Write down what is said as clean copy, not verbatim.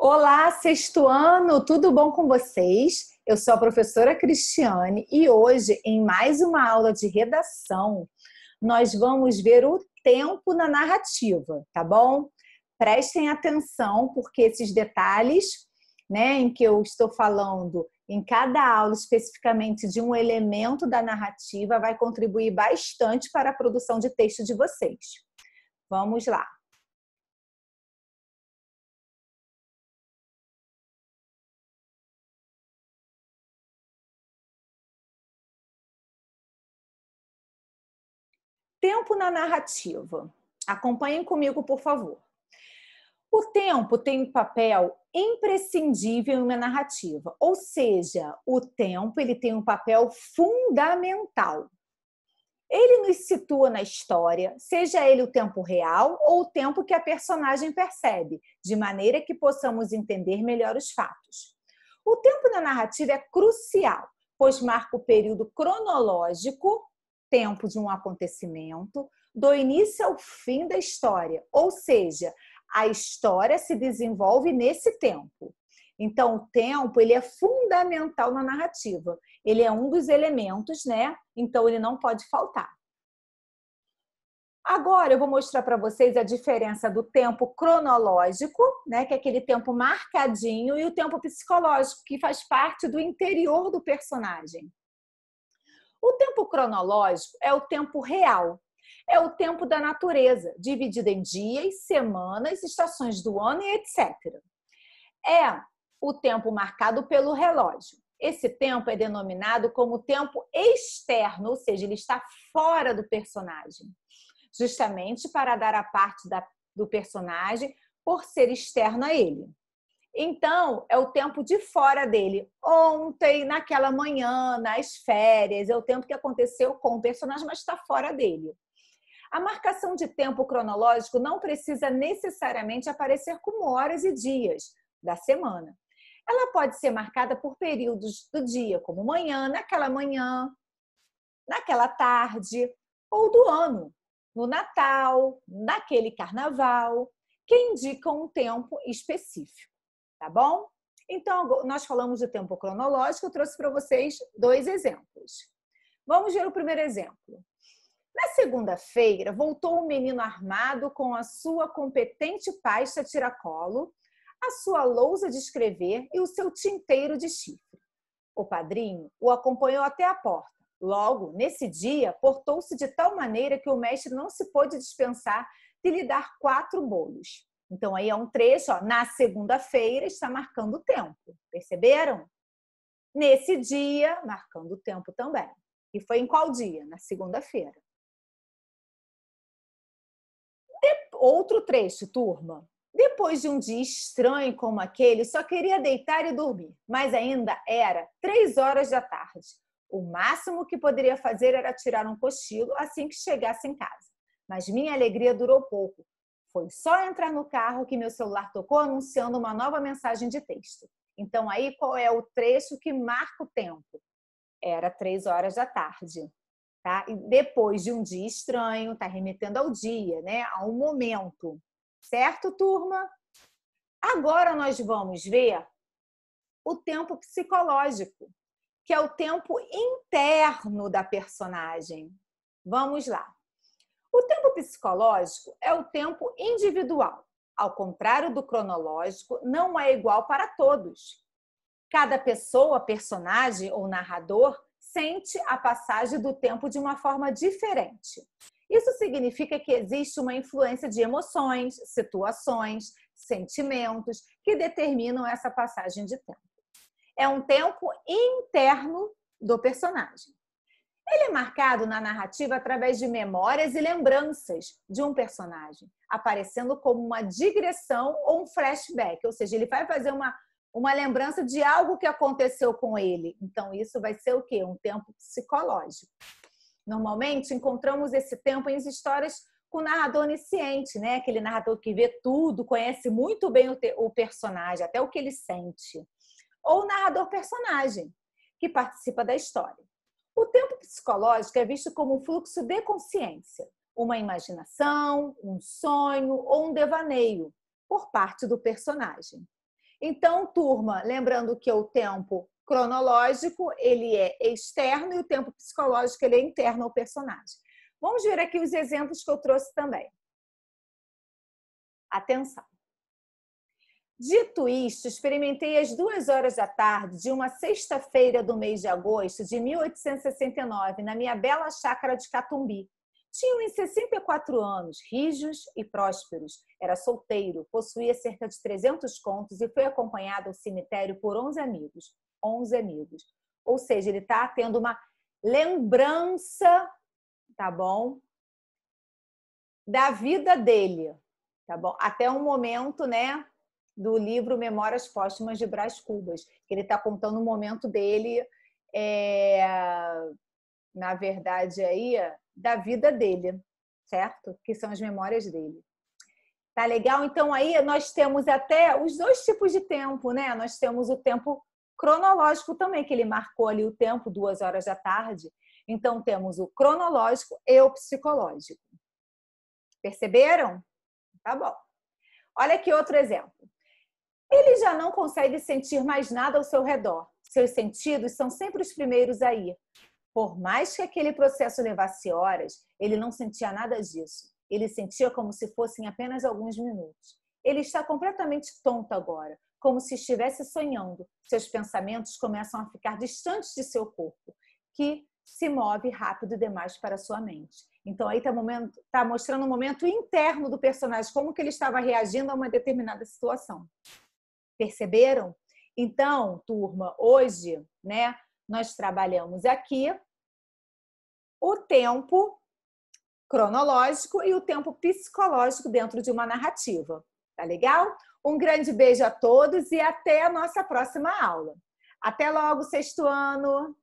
Olá, sexto ano, tudo bom com vocês? Eu sou a professora Cristiane e hoje, em mais uma aula de redação, nós vamos ver o tempo na narrativa, tá bom? Prestem atenção, porque esses detalhes, né, em que eu estou falando em cada aula especificamente de um elemento da narrativa, vai contribuir bastante para a produção de texto de vocês. Vamos lá. Tempo na narrativa. Acompanhem comigo, por favor. O tempo tem um papel imprescindível em uma narrativa, ou seja, o tempo ele tem um papel fundamental. Ele nos situa na história, seja ele o tempo real ou o tempo que a personagem percebe, de maneira que possamos entender melhor os fatos. O tempo na narrativa é crucial, pois marca o período cronológico, tempo de um acontecimento, do início ao fim da história, ou seja, a história se desenvolve nesse tempo. Então, o tempo ele é fundamental na narrativa. Ele é um dos elementos, né? Então, ele não pode faltar. Agora, eu vou mostrar para vocês a diferença do tempo cronológico, né? Que é aquele tempo marcadinho, e o tempo psicológico, que faz parte do interior do personagem. O tempo cronológico é o tempo real. É o tempo da natureza, dividido em dias, semanas, estações do ano e etc. É o tempo marcado pelo relógio. Esse tempo é denominado como tempo externo, ou seja, ele está fora do personagem, justamente para dar a parte do personagem por ser externo a ele. Então, é o tempo de fora dele. Ontem, naquela manhã, nas férias, é o tempo que aconteceu com o personagem, mas está fora dele. A marcação de tempo cronológico não precisa necessariamente aparecer como horas e dias da semana. Ela pode ser marcada por períodos do dia, como manhã, naquela tarde, ou do ano, no Natal, naquele carnaval, que indicam um tempo específico, tá bom? Então, nós falamos de tempo cronológico, eu trouxe para vocês 2 exemplos. Vamos ver o primeiro exemplo. Na segunda-feira, voltou um menino armado com a sua competente pasta tiracolo, a sua lousa de escrever e o seu tinteiro de chifre. O padrinho o acompanhou até a porta. Logo, nesse dia, portou-se de tal maneira que o mestre não se pôde dispensar de lhe dar 4 bolos. Então, aí é um trecho, ó, na segunda-feira está marcando o tempo. Perceberam? Nesse dia, marcando o tempo também. E foi em qual dia? Na segunda-feira. Outro trecho, turma. Depois de um dia estranho como aquele, só queria deitar e dormir, mas ainda era 3 horas da tarde. O máximo que poderia fazer era tirar um cochilo assim que chegasse em casa. Mas minha alegria durou pouco. Foi só entrar no carro que meu celular tocou anunciando uma nova mensagem de texto. Então aí qual é o trecho que marca o tempo? Era 3 horas da tarde. Tá? E depois de um dia estranho, está remetendo ao dia, né? A um momento. Certo, turma? Agora nós vamos ver o tempo psicológico, que é o tempo interno da personagem. Vamos lá. O tempo psicológico é o tempo individual. Ao contrário do cronológico, não é igual para todos. Cada pessoa, personagem ou narrador sente a passagem do tempo de uma forma diferente. Isso significa que existe uma influência de emoções, situações, sentimentos que determinam essa passagem de tempo. É um tempo interno do personagem. Ele é marcado na narrativa através de memórias e lembranças de um personagem, aparecendo como uma digressão ou um flashback, ou seja, ele vai fazer uma lembrança de algo que aconteceu com ele. Então, isso vai ser o quê? Um tempo psicológico. Normalmente, encontramos esse tempo em histórias com o narrador onisciente, né? Aquele narrador que vê tudo, conhece muito bem o personagem, até o que ele sente. Ou o narrador personagem, que participa da história. O tempo psicológico é visto como um fluxo de consciência, uma imaginação, um sonho ou um devaneio por parte do personagem. Então, turma, lembrando que o tempo cronológico, ele é externo e o tempo psicológico, ele é interno ao personagem. Vamos ver aqui os exemplos que eu trouxe também. Atenção. Dito isto, experimentei às 2h da tarde de uma sexta-feira do mês de agosto de 1869, na minha bela chácara de Catumbi. Tinha uns 64 anos, rijos e prósperos. Era solteiro, possuía cerca de 300 contos e foi acompanhado ao cemitério por 11 amigos. 11 amigos. Ou seja, ele está tendo uma lembrança, tá bom? Da vida dele, tá bom? Até um momento, né? Do livro Memórias Póstumas de Brás Cubas, que ele está contando o momento dele, na verdade, aí, da vida dele, certo? Que são as memórias dele. Tá legal? Então, aí nós temos até os dois tipos de tempo, né? Nós temos o tempo cronológico também, que ele marcou ali o tempo, 2h da tarde. Então, temos o cronológico e o psicológico. Perceberam? Tá bom. Olha aqui outro exemplo. Ele já não consegue sentir mais nada ao seu redor. Seus sentidos são sempre os primeiros a ir. Por mais que aquele processo levasse horas, ele não sentia nada disso. Ele sentia como se fossem apenas alguns minutos. Ele está completamente tonto agora, como se estivesse sonhando. Seus pensamentos começam a ficar distantes de seu corpo, que se move rápido demais para sua mente. Então, aí está mostrando o momento interno do personagem, como que ele estava reagindo a uma determinada situação. Perceberam? Então, turma, hoje, né, nós trabalhamos aqui o tempo cronológico e o tempo psicológico dentro de uma narrativa. Tá legal? Um grande beijo a todos e até a nossa próxima aula. Até logo, sexto ano!